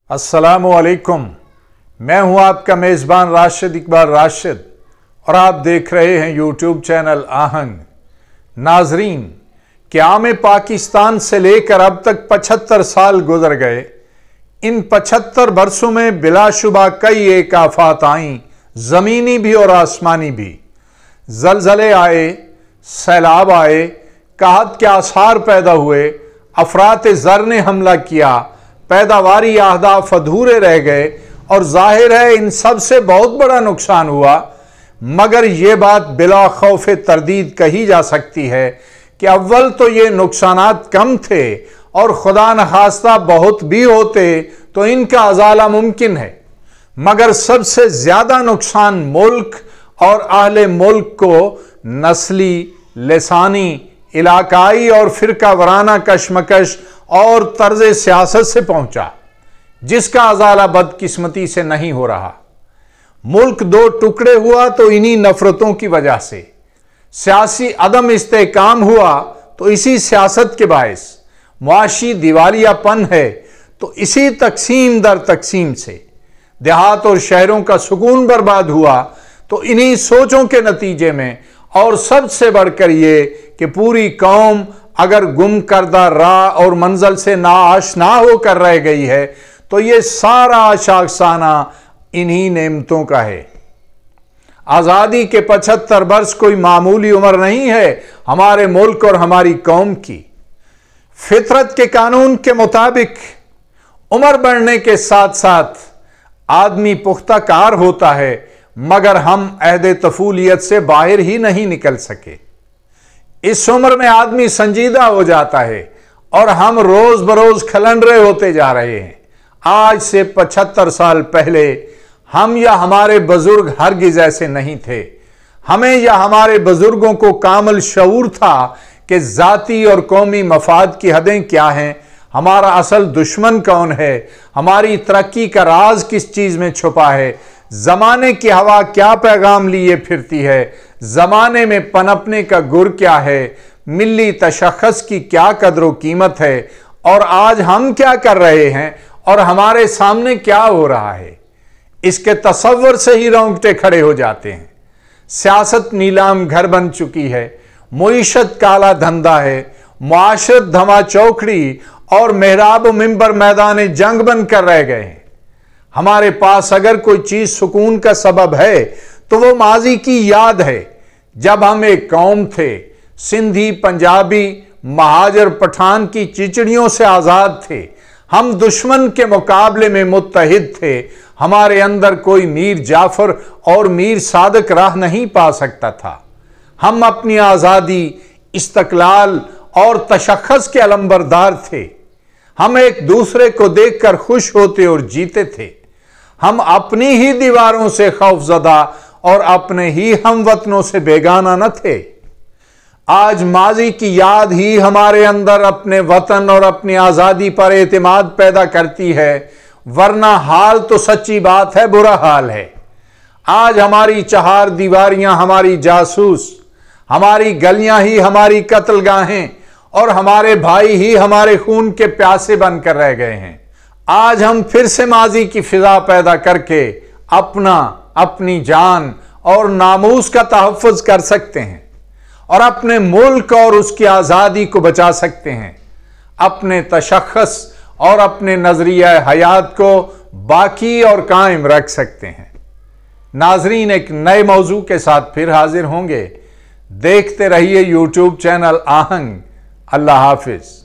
अस्सलामुअलैकुम। मैं हूं आपका मेज़बान राशिद इकबाल राशिद और आप देख रहे हैं यूट्यूब चैनल आहंग। नाजरीन, क़याम पाकिस्तान से लेकर अब तक 75 साल गुजर गए। इन 75 बरसों में बिलाशुबा कई एक आफात आईं, ज़मीनी भी और आसमानी भी। ज़लज़ले आए, सैलाब आए, कहत के आसार पैदा हुए, अफरात ज़र ने हमला किया, पैदावारी अहदाफ अधूरे रह गए और जाहिर है इन सब से बहुत बड़ा नुकसान हुआ। मगर ये बात बिला खौफ तरदीद कही जा सकती है कि अव्वल तो ये नुकसानात कम थे और खुदा न खास्ता बहुत भी होते तो इनका अजाला मुमकिन है। मगर सबसे ज़्यादा नुकसान मुल्क और अहले मुल्क को नस्ली, लिसानी, इलाकाई और फिरका वराना कशमकश और तर्ज सियासत से पहुंचा, जिसका अजाला बदकिस्मती से नहीं हो रहा। मुल्क दो टुकड़े हुआ तो इन्हीं नफरतों की वजह से, सियासी अदम इस्तेकाम हुआ तो इसी सियासत के बायस, मुआशी दिवालियापन है तो इसी तकसीम दर तकसीम से, देहात और शहरों का सुकून बर्बाद हुआ तो इन्हीं सोचों के नतीजे में, और सबसे बढ़कर ये कि पूरी कौम अगर गुम करदा राह और मंजिल से नाआशना होकर रह गई है तो ये सारा शाखसाना इन्हीं नेमतों का है। आज़ादी के 75 वर्ष कोई मामूली उम्र नहीं है हमारे मुल्क और हमारी कौम की। फितरत के कानून के मुताबिक उम्र बढ़ने के साथ साथ आदमी पुख्ता कार होता है, मगर हम अहद तफूलियत से बाहर ही नहीं निकल सके। इस उम्र में आदमी संजीदा हो जाता है और हम रोज बरोज खलंडरे होते जा रहे हैं। आज से 75 साल पहले हम या हमारे बुजुर्ग हरगिज़ ऐसे नहीं थे। हमें या हमारे बुजुर्गों को कामिल शऊर था कि जाती और कौमी मफाद की हदें क्या हैं, हमारा असल दुश्मन कौन है, हमारी तरक्की का राज किस चीज़ में छुपा है, ज़माने की हवा क्या पैगाम लिए फिरती है, ज़माने में पनपने का गुर क्या है, मिली तशख़्ख़ुस की क्या कदर कीमत है, और आज हम क्या कर रहे हैं और हमारे सामने क्या हो रहा है, इसके तसव्वुर से ही रोंगटे खड़े हो जाते हैं। सियासत नीलाम घर बन चुकी है, मुईशत काला धंधा है, मुआशरत धमा चौकड़ी और मेहराब मिंबर मैदान जंग बन कर रह गए हैं। हमारे पास अगर कोई चीज सुकून का सबब है तो वो माजी की याद है, जब हम एक कौम थे, सिंधी, पंजाबी, महाजर, पठान की चिचड़ियों से आजाद थे। हम दुश्मन के मुकाबले में मुत्तहिद थे। हमारे अंदर कोई मीर जाफर और मीर सादक राह नहीं पा सकता था। हम अपनी आजादी, इस्तकलाल और तशख़्ख़ुस के अलंबरदार थे। हम एक दूसरे को देखकर खुश होते और जीते थे। हम अपनी ही दीवारों से खौफजदा और अपने ही हमवतनों से बेगाना न थे। आज माजी की याद ही हमारे अंदर अपने वतन और अपनी आज़ादी पर एतमाद पैदा करती है, वरना हाल तो सच्ची बात है, बुरा हाल है। आज हमारी चहार दीवारियां हमारी जासूस, हमारी गलियां ही हमारी कत्लगाहें और हमारे भाई ही हमारे खून के प्यासे बनकर रह गए हैं। आज हम फिर से माजी की फिजा पैदा करके अपनी जान और नामूस का तहफ़्फ़ुज़ कर सकते हैं और अपने मुल्क और उसकी आज़ादी को बचा सकते हैं, अपने तशख़्ख़ुस और अपने नज़रिया हयात को बाकी और कायम रख सकते हैं। नाजरीन, एक नए मौजू के साथ फिर हाजिर होंगे। देखते रहिए यूट्यूब चैनल आहंग। अल्लाह हाफिज़।